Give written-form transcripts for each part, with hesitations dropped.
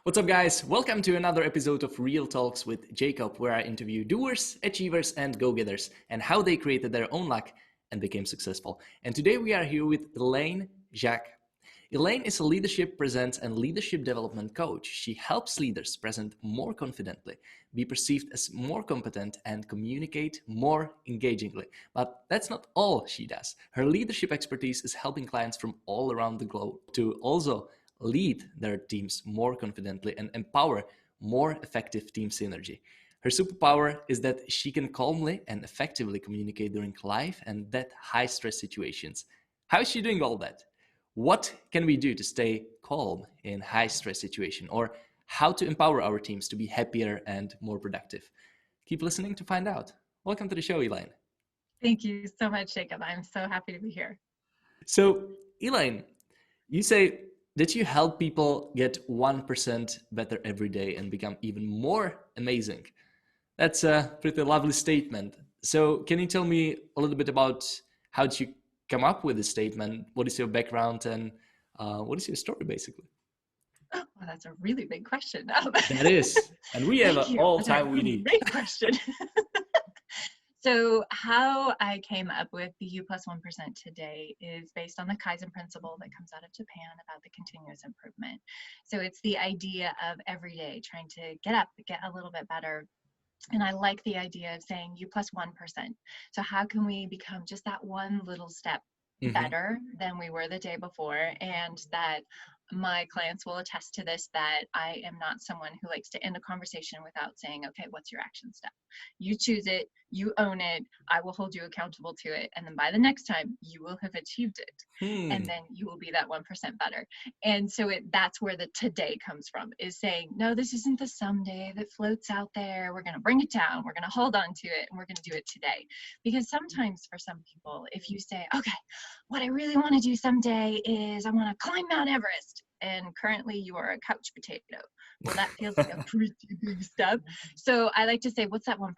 What's up, guys? Welcome to another episode of Real Talks with Jakub, where I interview doers, achievers, and go-getters, and how they created their own luck and became successful. And today we are here with Elaine Jacques. Elaine is a leadership presence and leadership development coach. She helps leaders present more confidently, be perceived as more competent, and communicate more engagingly. But that's not all she does. Her leadership expertise is helping clients from all around the globe to also lead their teams more confidently and empower more effective team synergy. Her superpower is that she can calmly and effectively communicate during life and death high stress situations. How is she doing all that? What can we do to stay calm in high stress situation, or how to empower our teams to be happier and more productive? Keep listening to find out. Welcome to the show, Elaine. Thank you so much, Jacob. I'm so happy to be here. So, Elaine, you say that you help people get 1% better every day and become even more amazing. That's a pretty lovely statement. So can you tell me a little bit about how did you come up with this statement? What is your background and what is your story, basically? Oh, well, that's a really big question. That is. And we have all time we need. Great question. So how I came up with the U plus 1% today is based on the Kaizen principle that comes out of Japan about the continuous improvement. So it's the idea of every day trying to get up, get a little bit better. And I like the idea of saying U plus 1%. So how can we become just that one little step better than we were the day before? And that my clients will attest to this, that I am not someone who likes to end a conversation without saying, okay, what's your action step? You choose it, you own it, I will hold you accountable to it. And then by the next time, you will have achieved it. And then you will be that 1% better. And so that's where the today comes from, is saying, no, this isn't the someday that floats out there. We're going to bring it down. We're going to hold on to it, and we're going to do it today. Because sometimes for some people, if you say, okay, what I really want to do someday is I want to climb Mount Everest, and currently you are a couch potato. Well, that feels like a pretty big step. So I like to say, what's that 1%?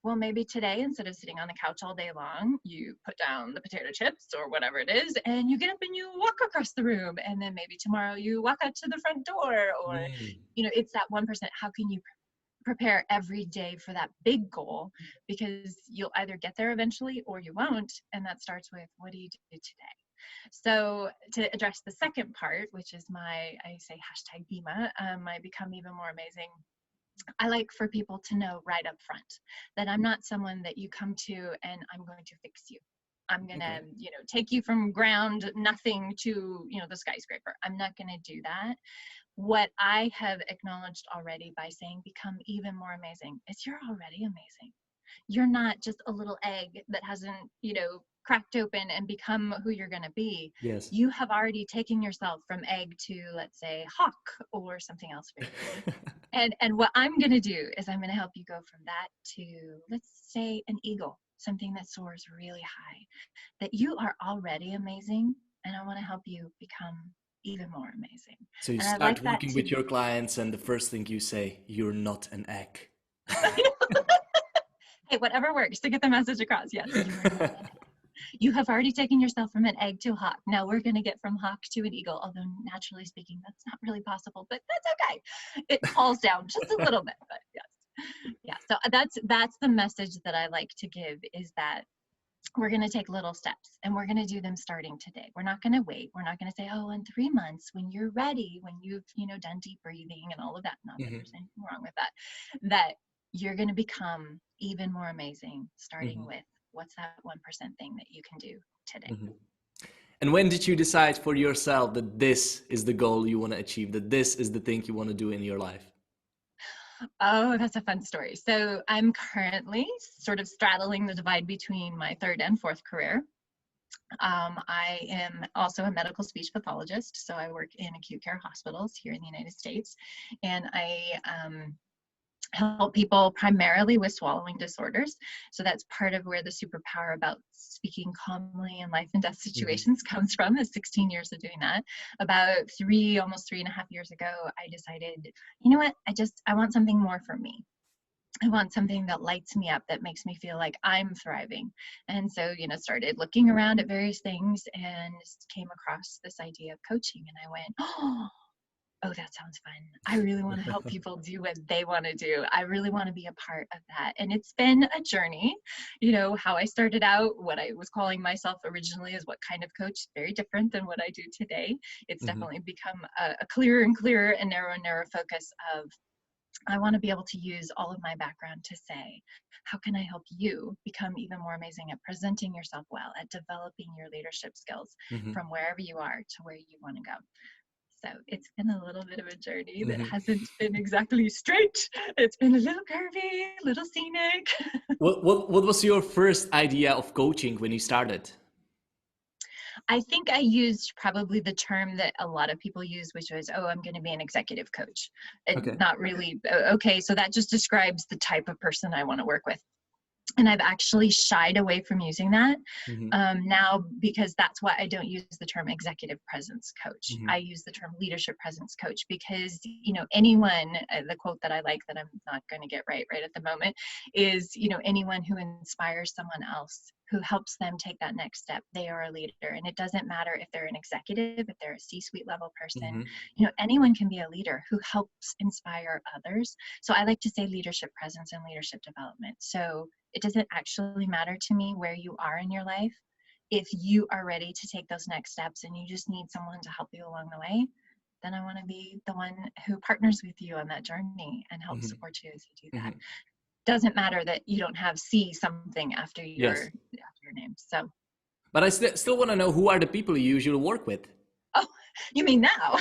Well, maybe today, instead of sitting on the couch all day long, you put down the potato chips or whatever it is, and you get up and you walk across the room. And then maybe tomorrow you walk out to the front door, or, it's that 1%. How can you prepare every day for that big goal? Because you'll either get there eventually or you won't. And that starts with, what do you do today? So to address the second part, which is I say hashtag BEMA, I become even more amazing. I like for people to know right up front that I'm not someone that you come to and I'm going to fix you. I'm going to, take you from ground nothing to, the skyscraper. I'm not going to do that. What I have acknowledged already by saying become even more amazing is you're already amazing. You're not just a little egg that hasn't, cracked open and become who you're going to be. Yes. You have already taken yourself from egg to, let's say, hawk or something else. And what I'm going to do is I'm going to help you go from that to, let's say, an eagle, something that soars really high, that you are already amazing. And I want to help you become even more amazing. So you start working with your clients and the first thing you say, you're not an egg. Hey, whatever works to get the message across. Yes, you have already taken yourself from an egg to a hawk. Now we're going to get from hawk to an eagle, although naturally speaking, that's not really possible, but that's okay. It falls down just a little bit, but yes. Yeah, so that's the message that I like to give, is that we're going to take little steps and we're going to do them starting today. We're not going to wait. We're not going to say, oh, in 3 months, when you're ready, when you've, done deep breathing and all of that. Not that there's anything wrong with that you're going to become even more amazing, starting with what's that 1% thing that you can do today. And when did you decide for yourself that this is the goal you want to achieve, that this is the thing you want to do in your life? Oh, that's a fun story. So I'm currently sort of straddling the divide between my third and fourth career. I am also a medical speech pathologist, so I work in acute care hospitals here in the United States, and I help people primarily with swallowing disorders. So that's part of where the superpower about speaking calmly in life and death situations comes from, is 16 years of doing that. About almost 3.5 years ago, I decided, you know what, I want something more for me. I want something that lights me up, that makes me feel like I'm thriving. And so, started looking around at various things and came across this idea of coaching. And I went, oh, oh, that sounds fun. I really want to help people do what they want to do. I really want to be a part of that. And it's been a journey. You know, how I started out, what I was calling myself originally is what kind of coach, very different than what I do today. It's Mm-hmm. definitely become a clearer and clearer and narrower focus of, I want to be able to use all of my background to say, how can I help you become even more amazing at presenting yourself well, at developing your leadership skills Mm-hmm. from wherever you are to where you want to go. So it's been a little bit of a journey that Mm-hmm. hasn't been exactly straight. It's been a little curvy, a little scenic. What was your first idea of coaching when you started? I think I used probably the term that a lot of people use, which was, oh, I'm going to be an executive coach. Okay. Not really. Okay, so that just describes the type of person I want to work with. And I've actually shied away from using that Mm-hmm. now, because that's why I don't use the term executive presence coach. Mm-hmm. I use the term leadership presence coach because, you know, anyone, the quote that I like that I'm not going to get right at the moment is, you know, anyone who inspires someone else, who helps them take that next step, they are a leader. And it doesn't matter if they're an executive, if they're a C-suite level person, Mm-hmm. you know, anyone can be a leader who helps inspire others. So I like to say leadership presence and leadership development. So it doesn't actually matter to me where you are in your life. If you are ready to take those next steps and you just need someone to help you along the way, then I want to be the one who partners with you on that journey and helps Mm-hmm. support you as you do that. Mm-hmm. Doesn't matter that you don't have C something after Yes. your name. So, But I still want to know, who are the people you usually work with? oh, you mean now?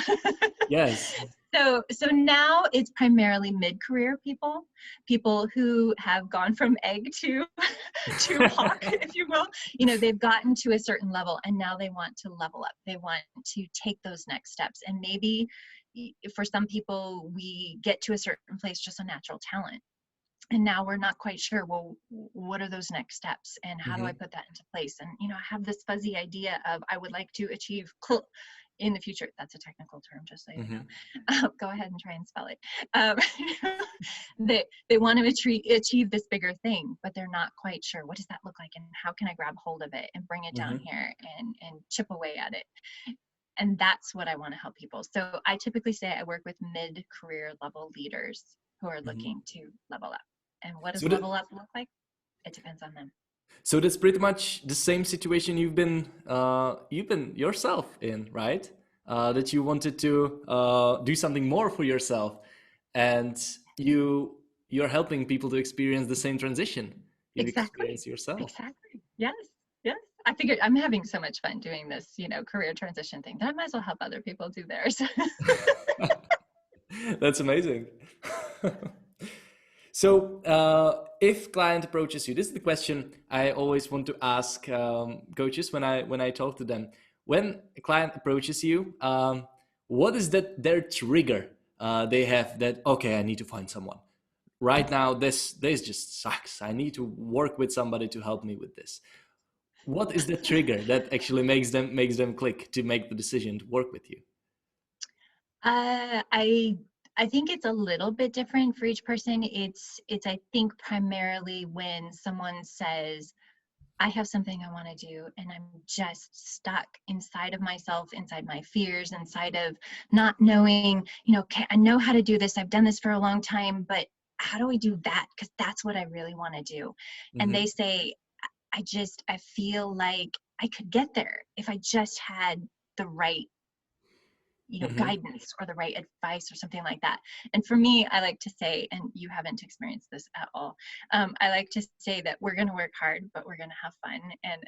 Yes. So now it's primarily mid-career people who have gone from egg to hawk, if you will. You know, they've gotten to a certain level and now they want to level up. They want to take those next steps. And maybe for some people, we get to a certain place just a natural talent. And now we're not quite sure, well, what are those next steps and how do I Mm-hmm. put that into place? And, you know, I have this fuzzy idea of, I would like to achieve in the future. That's a technical term, just so you Mm-hmm. know. Go ahead and try and spell it. They want to achieve this bigger thing, but they're not quite sure, what does that look like and how can I grab hold of it and bring it down Mm-hmm. here and chip away at it. And that's what I want to help people. So I typically say I work with mid-career level leaders who are Mm-hmm. looking to level up. And what does So, level up look like? It depends on them. so that's pretty much the same situation you've been yourself in, right? That you wanted to do something more for yourself, and you're helping people to experience the same transition you've Exactly. experienced yourself. Exactly. Yes. Yes. I figured I'm having so much fun doing this, you know, career transition thing that I might as well help other people do theirs. That's amazing. So, if client approaches you, this is the question I always want to ask coaches when I talk to them. When a client approaches you, what is that their trigger they have that, okay, I need to find someone right now. This just sucks. I need to work with somebody to help me with this. What is the trigger that actually makes them click to make the decision to work with you? Uh, I I think it's a little bit different for each person. It's I think primarily when someone says, I have something I want to do and I'm just stuck inside of myself, inside my fears, inside of not knowing, you know, okay, I know how to do this. I've done this for a long time, but how do I do that? Because that's what I really want to do. And Mm-hmm. they say, I feel like I could get there if I just had the right, you know, Mm-hmm. guidance or the right advice or something like that. And for me, I like to say, and you haven't experienced this at all, I like to say that we're going to work hard, but we're going to have fun.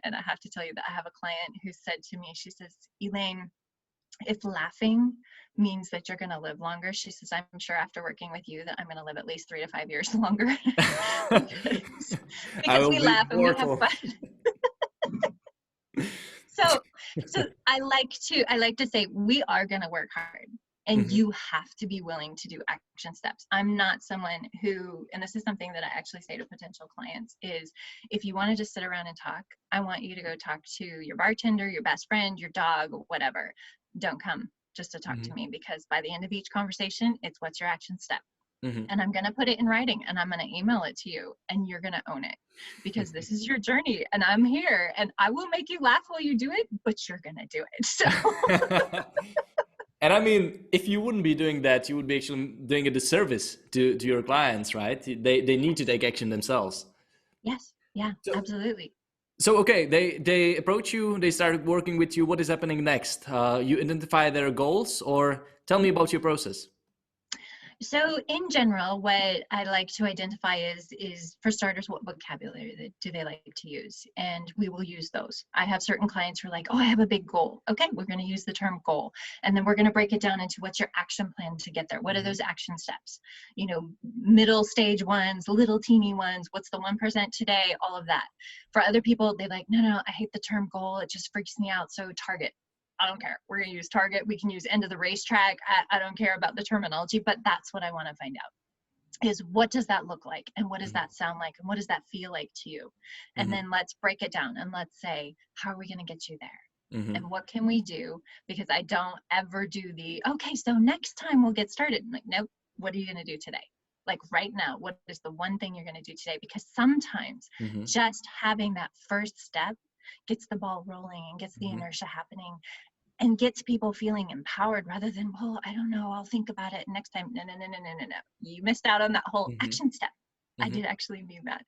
And I have to tell you that I have a client who said to me, she says, Elaine, if laughing means that you're going to live longer, she says, I'm sure after working with you that I'm going to live at least 3 to 5 years longer. because, I because will we be laugh and we have mortal. fun. So I like to say we are going to work hard and Mm-hmm. you have to be willing to do action steps. I'm not someone who, and this is something that I actually say to potential clients, is if you want to just sit around and talk, I want you to go talk to your bartender, your best friend, your dog, whatever. Don't come just to talk Mm-hmm. to me, because by the end of each conversation, it's what's your action step. Mm-hmm. And I'm going to put it in writing and I'm going to email it to you and you're going to own it, because this is your journey and I'm here and I will make you laugh while you do it, but you're going to do it. So And I mean, if you wouldn't be doing that, you would be actually doing a disservice to your clients, right? They need to take action themselves. Yes. Yeah, So, absolutely. so okay, they approach you, they start working with you. What is happening next? You identify their goals, or tell me about your process. So in general, what I like to identify is for starters, what vocabulary do they like to use? And we will use those. I have certain clients who are like, oh, I have a big goal. Okay, we're going to use the term goal. And then we're going to break it down into what's your action plan to get there? What are those action steps? You know, middle stage ones, little teeny ones, what's the 1% today? All of that. For other people, they like, no, I hate the term goal. It just freaks me out. So target. I don't care. We're going to use target. We can use end of the racetrack. I don't care about the terminology, but that's what I want to find out is what does that look like? And what does that sound like? And what does that feel like to you? And then let's break it down and let's say, how are we going to get you there? And what can we do? Because I don't ever do the, okay, so next time we'll get started. I'm like, nope, what are you going to do today? Like right now, what is the one thing you're going to do today? Because sometimes just having that first step gets the ball rolling and gets the inertia happening and gets people feeling empowered rather than, well, I don't know, I'll think about it next time. No. You missed out on that whole action step. I did actually mean that.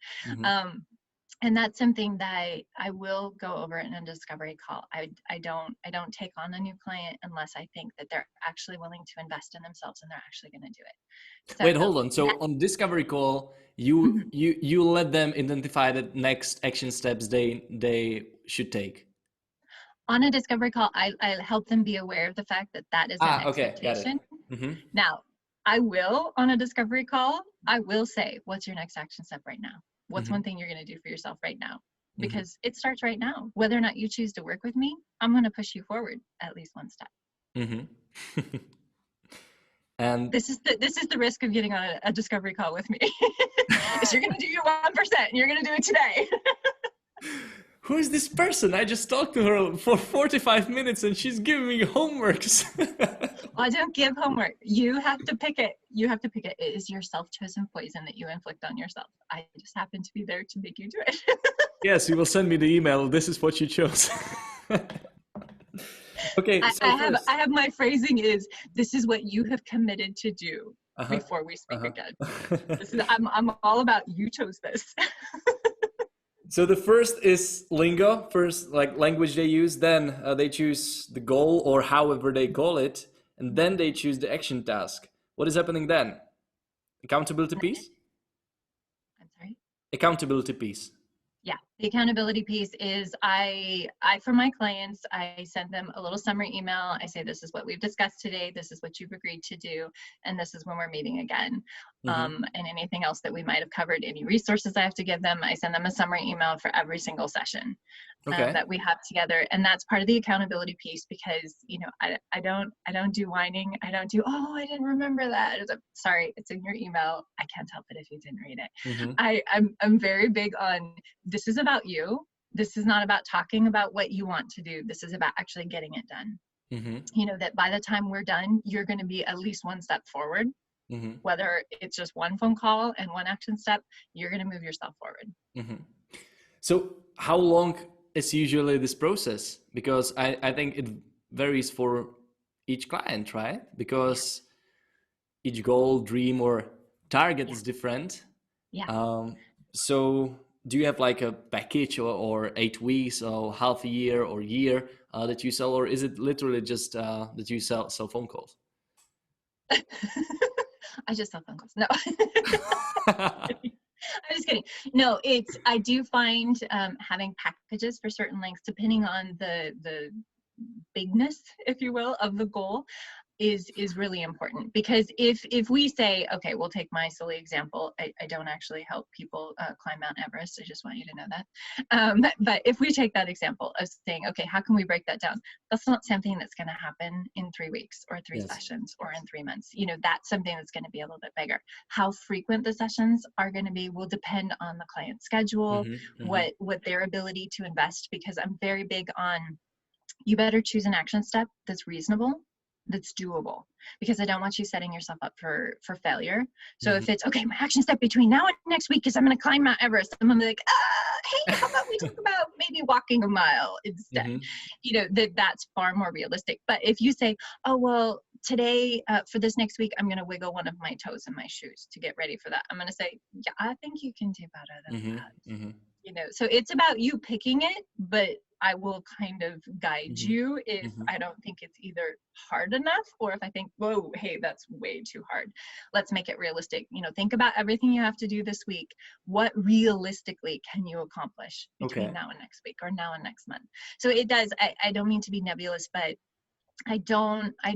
And that's something that I will go over in a discovery call. I don't take on a new client unless I think that they're actually willing to invest in themselves and they're actually going to do it. So Wait, hold on. So on discovery call, you let them identify the next action steps they should take. on a discovery call, I help them be aware of the fact that that is an Okay, got it. expectation. Now, I will, on a discovery call, I will say, what's your next action step right now? What's one thing you're going to do for yourself right now? Because it starts right now. Whether or not you choose to work with me, I'm going to push you forward at least one step. And this is the risk of getting on a discovery call with me. Is you're going to do your 1% and you're going to do it today. who is this person? I just talked to her for 45 minutes and she's giving me homeworks. Well, I don't give homework. You have to pick it. You have to pick it. It is your self-chosen poison that you inflict on yourself. I just happen to be there to make you do it. Yes, you will send me the email. This is what you chose. Okay, so I have my phrasing is, this is what you have committed to do before we speak again. I'm all about you chose this. So the first is lingo, first like language they use, then they choose the goal or however they call it, and then they choose the action task. What is happening then? Accountability piece? I'm sorry? Accountability piece. Yeah, the accountability piece is I for my clients, I send them a little summary email. I say, this is what we've discussed today. This is what you've agreed to do. And this is when we're meeting again. And anything else that we might have covered, any resources I have to give them, I send them a summary email for every single session that we have together. And that's part of the accountability piece because, you know, I don't do whining. I don't do, oh, I didn't remember that. Sorry, it's in your email. I can't help it if you didn't read it. I'm very big on, this is about you. This is not about talking about what you want to do. This is about actually getting it done. You know, that by the time we're done, you're going to be at least one step forward. Whether it's just one phone call and one action step, you're going to move yourself forward. So how long is usually this process? Because I think it varies for each client, right? Because each goal, dream, or target is different. So do you have like a package or 8 weeks or half a year or year that you sell, or is it literally just that you sell phone calls? I just sell phone calls. No. I'm just kidding. No, I do find having packages for certain lengths, depending on the bigness, if you will, of the goal, is really important. Because if we say, okay, we'll take my silly example. I don't actually help people climb Mount Everest. I just want you to know that. But if we take that example of saying, okay, how can we break that down? That's not something that's going to happen in 3 weeks or 3 sessions or in 3 months. You know, that's something that's going to be a little bit bigger. How frequent the sessions are going to be will depend on the client's schedule, what their ability to invest, because I'm very big on, you better choose an action step that's reasonable that's doable, because I don't want you setting yourself up for failure. So Mm-hmm. if it's okay, my action step between now and next week is I'm going to climb Mount Everest, I'm going to be like, hey, how about we talk about maybe walking a mile instead? Mm-hmm. That's far more realistic. But if you say, oh well, today for this next week, I'm going to wiggle one of my toes in my shoes to get ready for that, I'm going to say, yeah, I think you can do better than Mm-hmm. that. Mm-hmm. So it's about you picking it, but I will kind of guide Mm-hmm. you if Mm-hmm. I don't think it's either hard enough, or if I think, whoa, hey, that's way too hard. Let's make it realistic. Think about everything you have to do this week. What realistically can you accomplish between Okay. now and next week, or now and next month? So it does, I don't mean to be nebulous, but I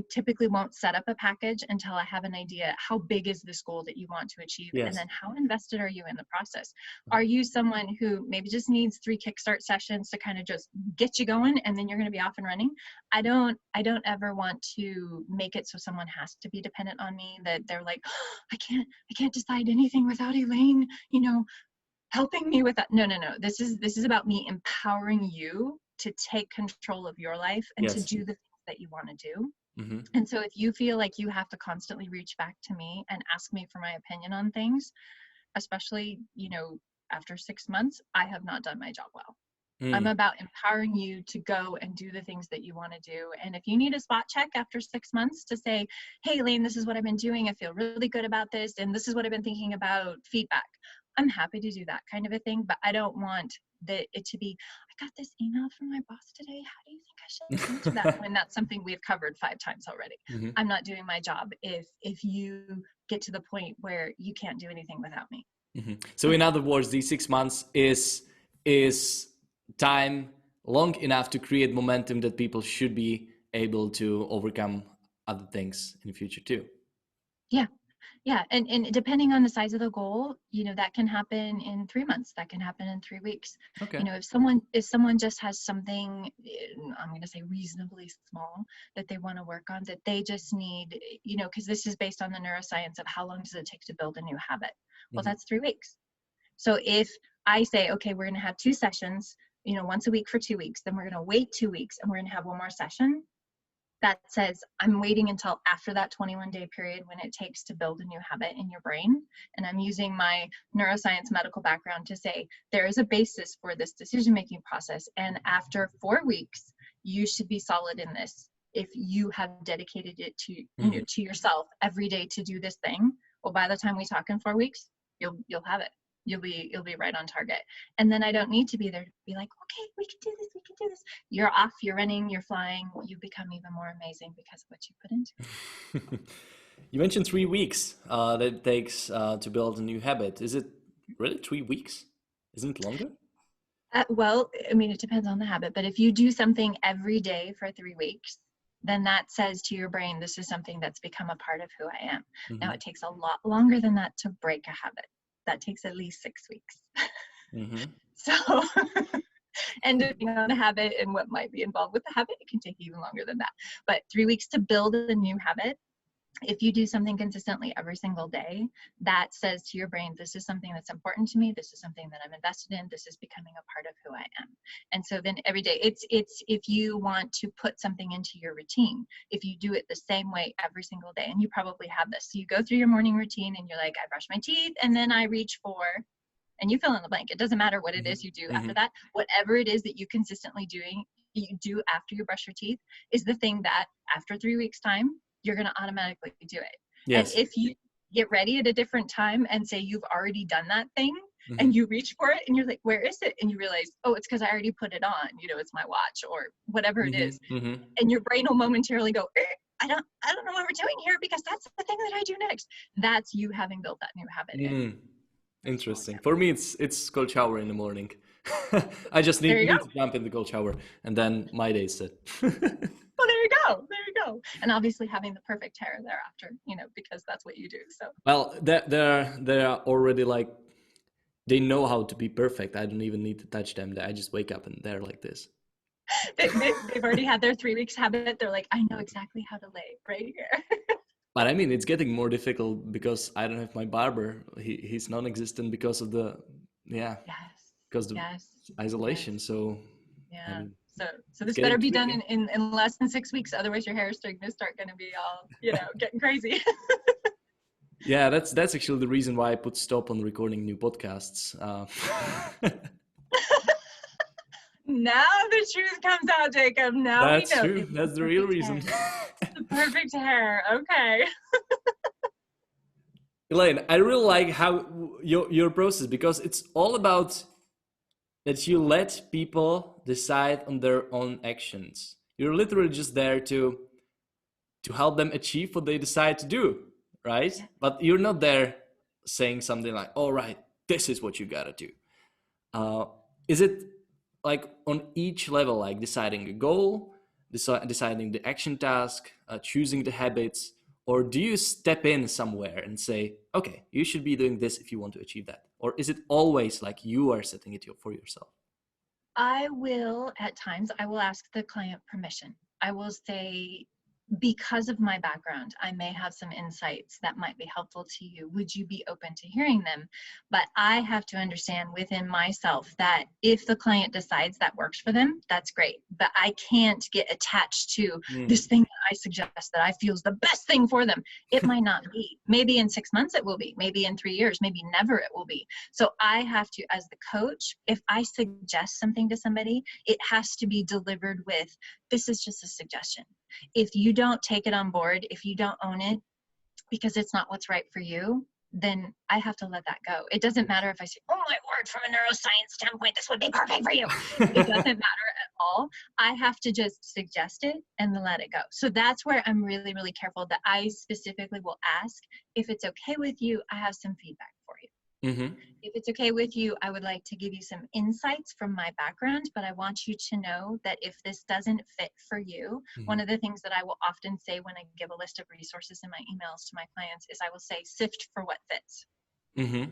typically won't set up a package until I have an idea, how big is this goal that you want to achieve? And Yes. then how invested are you in the process? Are you someone who maybe just needs 3 kickstart sessions to kind of just get you going, and then you're going to be off and running? I don't ever want to make it so someone has to be dependent on me, that they're like, oh, I can't decide anything without Elaine, helping me with that. No. This is about me empowering you to take control of your life and to Yes. do the things that you want to do. Mm-hmm. And so if you feel like you have to constantly reach back to me and ask me for my opinion on things, especially, after 6 months, I have not done my job well. I'm Mm. about empowering you to go and do the things that you want to do. And if you need a spot check after 6 months to say, hey, Elaine, this is what I've been doing, I feel really good about this, and this is what I've been thinking about, feedback, I'm happy to do that kind of a thing. But I don't want it to be, I got this email from my boss today, how do you think I should answer that? When that's something we've covered 5 times already. Mm-hmm. I'm not doing my job if you get to the point where you can't do anything without me. Mm-hmm. So in other words, these 6 months is time long enough to create momentum that people should be able to overcome other things in the future too. Yeah, and depending on the size of the goal, that can happen in 3 months, that can happen in 3 weeks. Okay. If someone just has something, I'm going to say reasonably small, that they want to work on, that they just need, because this is based on the neuroscience of how long does it take to build a new habit. Well, Mm-hmm. that's 3 weeks. So if I say, okay, we're going to have 2 sessions, once a week for 2 weeks, then we're going to wait 2 weeks and we're going to have one more session. That says I'm waiting until after that 21-day period when it takes to build a new habit in your brain. And I'm using my neuroscience medical background to say there is a basis for this decision-making process. And after 4 weeks, you should be solid in this. If you have dedicated it to, to yourself every day to do this thing, well, by the time we talk in 4 weeks, you'll have it. You'll be right on target. And then I don't need to be there to be like, okay, we can do this. You're off, you're running, you're flying, you become even more amazing because of what you put into it. You mentioned 3 weeks that it takes to build a new habit. Is it really 3 weeks? Isn't it longer? Well, I mean, it depends on the habit, but if you do something every day for 3 weeks, then that says to your brain, this is something that's become a part of who I am. Mm-hmm. Now, it takes a lot longer than that to break a habit. That takes at least 6 weeks. Mm-hmm. So, and depending on the habit and what might be involved with the habit, it can take even longer than that. But 3 weeks to build a new habit. If you do something consistently every single day, that says to your brain, this is something that's important to me. This is something that I'm invested in. This is becoming a part of who I am. And so then every day, it's if you want to put something into your routine, if you do it the same way every single day, and you probably have this. So you go through your morning routine and you're like, I brush my teeth and then I reach for, and you fill in the blank. It doesn't matter what it is you do after that. Whatever it is that you consistently you do after you brush your teeth is the thing that after 3 weeks time, you're going to automatically do it. Yes. And if you get ready at a different time and say you've already done that thing and you reach for it and you're like, where is it? And you realize, oh, it's because I already put it on, it's my watch or whatever it is. And your brain will momentarily go, I don't know what we're doing here because that's the thing that I do next. That's you having built that new habit. Interesting. For me, it's cold shower in the morning. I just need to jump in the cold shower and then my day's set. Well, there you go. And obviously having the perfect hair thereafter, because that's what you do. So well, they're already like, they know how to be perfect. I don't even need to touch them. I just wake up and they're like this. They've already had their 3 weeks habit. They're like, I know exactly how to lay right here. But I mean, it's getting more difficult because I don't have my barber. He's non-existent because of the because of isolation. So Yeah. I mean, So It's this better getting be done tricky. in less than 6 weeks. Otherwise your hair is going to start going to be all, getting crazy. Yeah, that's actually the reason why I put stop on recording new podcasts. Now the truth comes out, Jacob. Now we That's know true. it's the That's the real perfect reason. hair. The perfect hair. Okay. Elaine, I really like how your process, because it's all about that you let people decide on their own actions. You're literally just there to help them achieve what they decide to do, right? Yeah. But you're not there saying something like, "All right, this is what you gotta do." Uh, is it like on each level, like deciding a goal, deciding the action task, choosing the habits, or do you step in somewhere and say, okay, you should be doing this if you want to achieve that? Or is it always like you are setting it for yourself? At times, I will ask the client permission. I will say, because of my background, I may have some insights that might be helpful to you. Would you be open to hearing them? But I have to understand within myself that if the client decides that works for them, that's great. But I can't get attached to this thing that I suggest that I feel is the best thing for them. It might not be. Maybe in 6 months it will be. Maybe in 3 years. Maybe never it will be. So I have to, as the coach, if I suggest something to somebody, it has to be delivered with, this is just a suggestion. If you don't take it on board, if you don't own it, because it's not what's right for you, then I have to let that go. It doesn't matter if I say, oh my word, from a neuroscience standpoint, this would be perfect for you. It doesn't matter at all. I have to just suggest it and then let it go. So that's where I'm really, really careful that I specifically will ask, if it's okay with you, I have some feedback for you. Mm-hmm. If it's okay with you, I would like to give you some insights from my background, but I want you to know that if this doesn't fit for you, one of the things that I will often say when I give a list of resources in my emails to my clients is I will say, sift for what fits. Mm-hmm.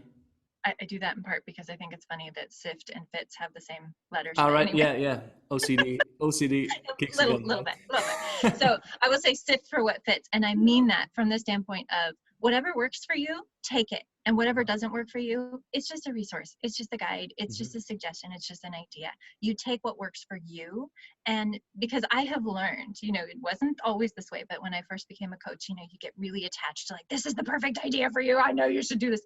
I do that in part because I think it's funny that sift and fits have the same letters, All but right. anyway. Yeah. OCD kicks little again, little right? bit so I will say sift for what fits, and I mean that from the standpoint of whatever works for you, take it, and whatever doesn't work for you, it's just a resource, it's just a guide, it's just a suggestion, it's just an idea. You take what works for you. And because I have learned, it wasn't always this way, but when I first became a coach, you get really attached to, like, this is the perfect idea for you, I know you should do this.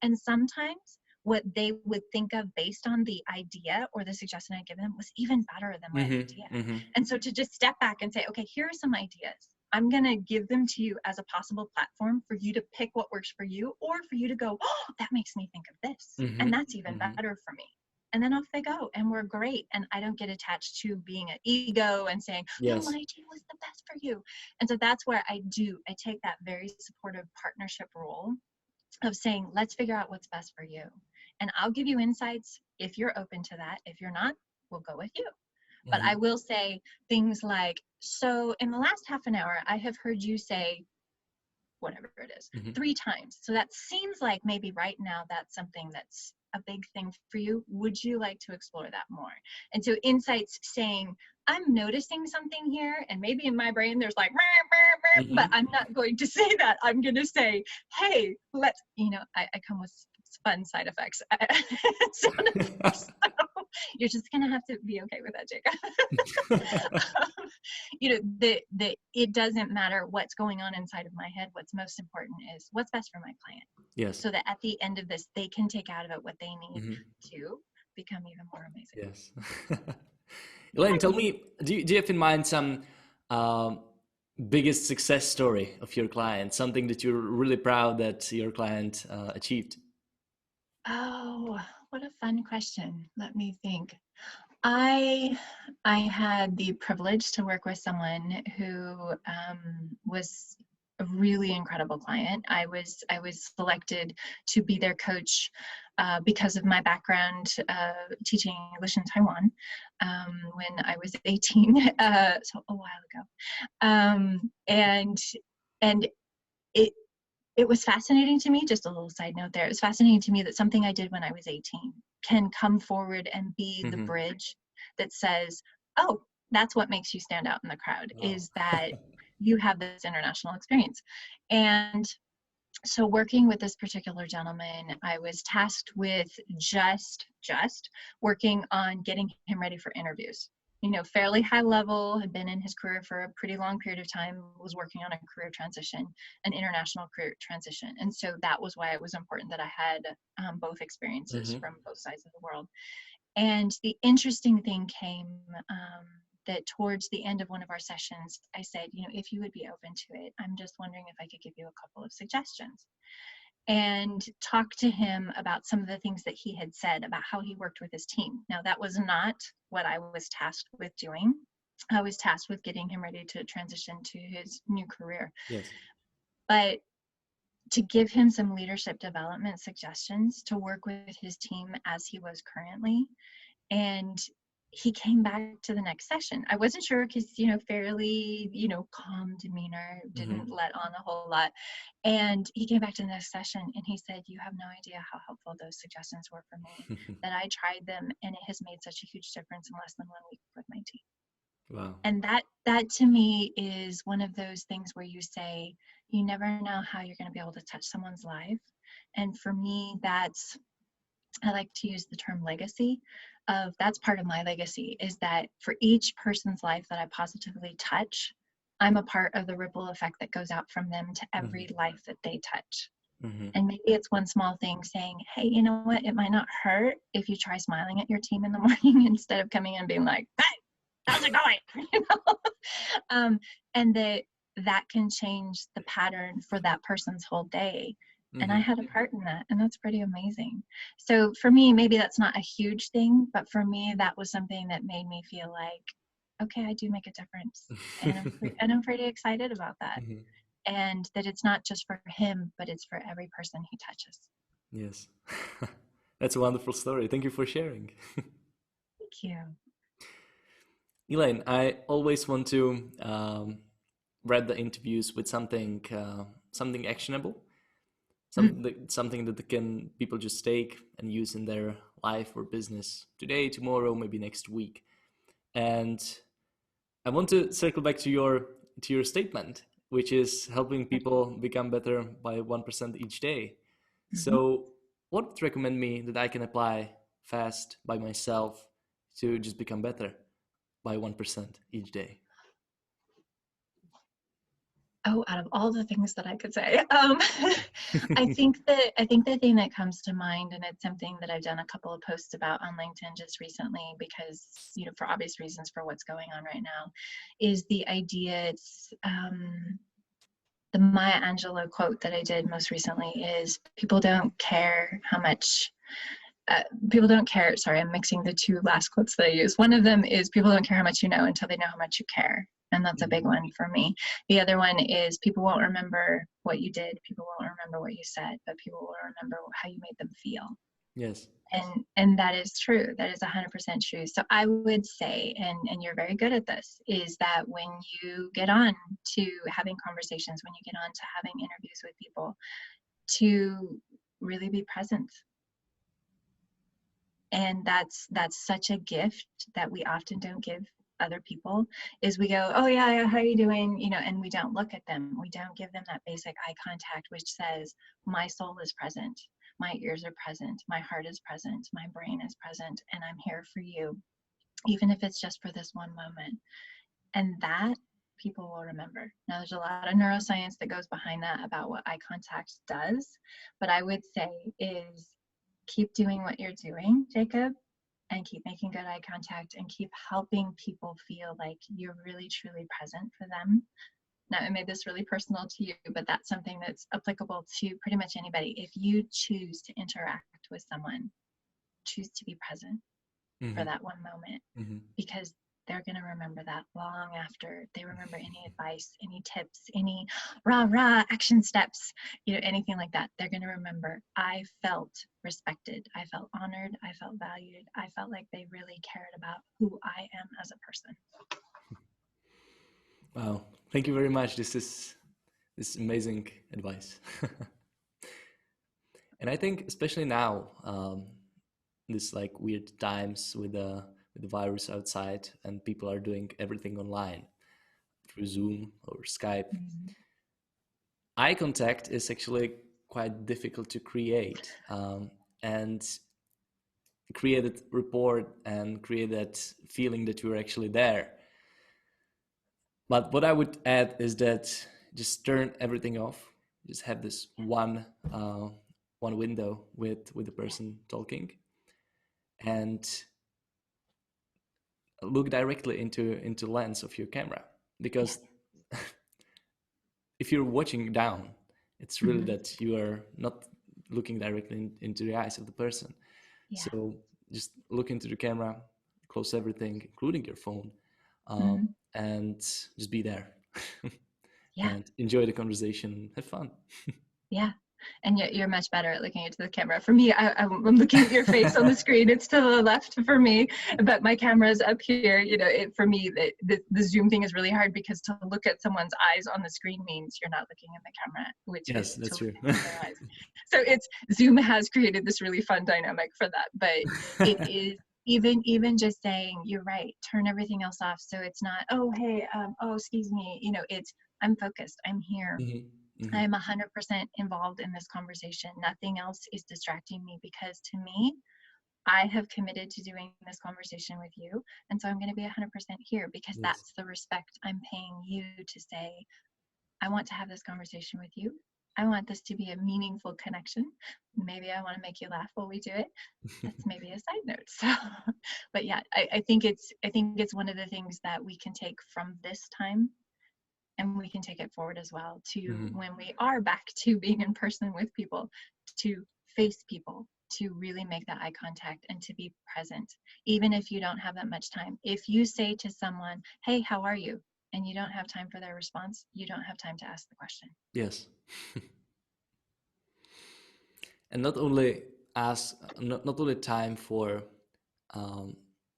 And sometimes what they would think of based on the idea or the suggestion I give them was even better than my idea. And so to just step back and say, okay, here are some ideas. I'm going to give them to you as a possible platform for you to pick what works for you, or for you to go, oh, that makes me think of this. And that's even better for me. And then off they go, and we're great. And I don't get attached to being an ego and saying, no, my Yes. idea was the best for you. And so that's where I take that very supportive partnership role of saying, let's figure out what's best for you. And I'll give you insights if you're open to that. If you're not, we'll go with you. But I will say things like, so in the last half an hour, I have heard you say whatever it is 3 times. So that seems like maybe right now that's something that's a big thing for you. Would you like to explore that more? And so insights saying, I'm noticing something here, and maybe in my brain there's like, but I'm not going to say that. I'm going to say, hey, let's, I come with fun side effects. So you're just going to have to be okay with that, Jacob. It doesn't matter what's going on inside of my head. What's most important is what's best for my client. Yes. So that at the end of this, they can take out of it what they need to become even more amazing. Yes. Elaine, tell me, do you have in mind some biggest success story of your client, something that you're really proud that your client achieved? Oh, what a fun question. Let me think. I had the privilege to work with someone who was a really incredible client. I was selected to be their coach because of my background teaching English in Taiwan when I was 18, so a while ago. And it was fascinating to me, just a little side note there, it was fascinating to me that something I did when I was 18 can come forward and be the bridge that says, oh, that's what makes you stand out in the crowd, is that you have this international experience. And so working with this particular gentleman, I was tasked with just working on getting him ready for interviews. fairly high level, had been in his career for a pretty long period of time, was working on a career transition, an international career transition. And so that was why it was important that I had both experiences from both sides of the world. And the interesting thing came that towards the end of one of our sessions, I said, if you would be open to it, I'm just wondering if I could give you a couple of suggestions. And talk to him about some of the things that he had said about how he worked with his team. Now, that was not what I was tasked with doing. I was tasked with getting him ready to transition to his new career. Yes. But to give him some leadership development suggestions to work with his team as he was currently. And he came back to the next session. I wasn't sure because, fairly, calm demeanor, didn't let on a whole lot. And he came back to the next session and he said, you have no idea how helpful those suggestions were for me, that I tried them and it has made such a huge difference in less than 1 week with my team. Wow. And that to me is one of those things where you say, you never know how you're going to be able to touch someone's life. And for me, I like to use the term legacy. That's part of my legacy, is that for each person's life that I positively touch, I'm a part of the ripple effect that goes out from them to every life that they touch. And maybe it's one small thing saying, hey, you know what? It might not hurt if you try smiling at your team in the morning instead of coming in and being like, hey, how's it going? And that can change the pattern for that person's whole day. And I had a part in that, and that's pretty amazing. So for me, maybe that's not a huge thing, but for me, that was something that made me feel like, okay, I do make a difference. And I'm pretty excited about that. And that it's not just for him, but it's for every person he touches. Yes. That's a wonderful story. Thank you for sharing. Thank you. Elaine, I always want to wrap the interviews with something actionable. Something that can people just take and use in their life or business today, tomorrow, maybe next week. And I want to circle back to your statement, which is helping people become better by 1% each day. So what would you recommend me that I can apply fast by myself to just become better by 1% each day? Oh, out of all the things that I could say, I think the thing that comes to mind, and it's something that I've done a couple of posts about on LinkedIn just recently, because for obvious reasons for what's going on right now, is the idea. It's the Maya Angelou quote that I did most recently is, people don't care how much. People don't care. Sorry, I'm mixing the two last quotes that I use. One of them is, people don't care how much you know until they know how much you care. And that's a big one for me. The other one is, people won't remember what you did. People won't remember what you said, but people will remember how you made them feel. Yes. And that is true. That is 100% true. So I would say, and you're very good at this, is that when you get on to having conversations, when you get on to having interviews with people, to really be present. And that's such a gift that we often don't give other people, is we go, oh yeah, how are you doing, and we don't look at them. We don't give them that basic eye contact, which says, my soul is present, my ears are present, my heart is present, my brain is present, and I'm here for you, even if it's just for this one moment. And that people will remember. Now, there's a lot of neuroscience that goes behind that about what eye contact does, but I would say is, keep doing what you're doing, Jakub, and keep making good eye contact and keep helping people feel like you're really truly present for them. Now, I made this really personal to you, but that's something that's applicable to pretty much anybody. If you choose to interact with someone, choose to be present for that one moment, because they're going to remember that long after they remember any advice, any tips, any rah action steps, anything like that. They're going to remember, I felt respected, I felt honored, I felt valued, I felt like they really cared about who I am as a person. Wow, thank you very much. This is amazing advice. And I think especially now, this like weird times with the virus outside, and people are doing everything online through Zoom or Skype. Eye contact is actually quite difficult to create, and create that rapport and create that feeling that you're actually there. But what I would add is that just turn everything off. Just have this one window with the Yeah. person talking, and look directly into lens of your camera. Yes. Because if you're watching down, it's really Hmm. that you are not looking directly into the eyes of the person. Yeah. So just look into the camera, close everything, including your phone, Hmm. and just be there. Yeah. And enjoy the conversation, have fun. Yeah. And you're much better at looking into the camera. For me, I'm looking at your face on the screen. It's to the left for me, but my camera's up here. For me, the Zoom thing is really hard because to look at someone's eyes on the screen means you're not looking in the camera, which Yes, is to that's look true. into their eyes. So Zoom has created this really fun dynamic for that. But it is even just saying, you're right, turn everything else off. So it's not, oh, hey, oh, excuse me. It's, I'm focused, I'm here. Hmm. Hmm. I'm 100% involved in this conversation. Nothing else is distracting me because to me, I have committed to doing this conversation with you. And so I'm going to be 100% here because Yes. that's the respect I'm paying you to say, I want to have this conversation with you. I want this to be a meaningful connection. Maybe I want to make you laugh while we do it. That's maybe a side note. So, but yeah, I think it's one of the things that we can take from this time, and we can take it forward as well to Hmm. when we are back to being in person with people, to face people, to really make that eye contact and to be present, even if you don't have that much time. If you say to someone, hey, how are you, and you don't have time for their response, you don't have time to ask the question. Yes. And not only ask, not only time for um,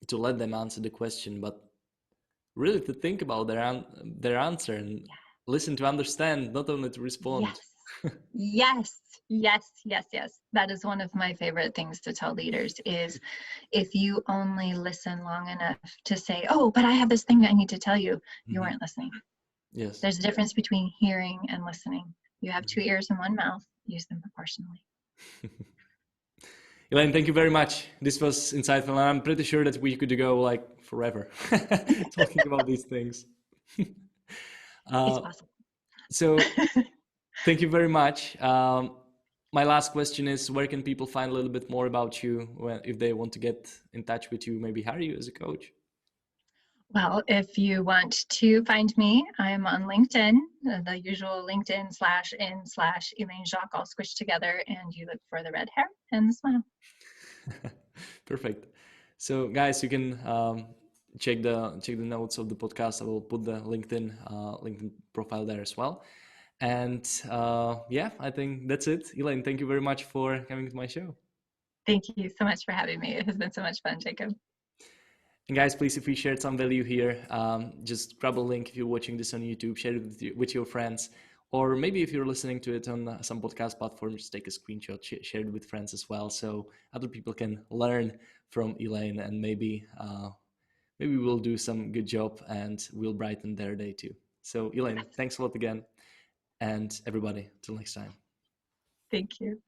to let them answer the question, but really to think about their answer and listen to understand, not only to respond. Yes. Yes, yes, yes, yes. That is one of my favorite things to tell leaders is if you only listen long enough to say, oh, but I have this thing that I need to tell you, you Hmm. weren't listening. Yes. There's a difference between hearing and listening. You have two Mhm. ears and one mouth, use them proportionally. Elaine, thank you very much. This was insightful, and I'm pretty sure that we could go like forever talking about these things. It's uh, possible. so thank you very much. My last question is, where can people find a little bit more about you if they want to get in touch with you, maybe hire you as a coach? Well, if you want to find me, I'm on LinkedIn, the usual LinkedIn/in/Elaine Jacques all squished together, and you look for the red hair and the smile. Perfect. So, guys, you can check the notes of the podcast. I will put the LinkedIn profile there as well. And yeah, I think that's it. Elaine, thank you very much for coming to my show. Thank you so much for having me. It has been so much fun, Jacob. And guys, please, if we shared some value here, just grab a link if you're watching this on YouTube, share it with your friends, or maybe if you're listening to it on some podcast platforms, take a screenshot, share it with friends as well, so other people can learn from Elaine, and maybe we'll do some good job and we'll brighten their day too. So Elaine, thanks a lot again, and everybody, till next time. Thank you.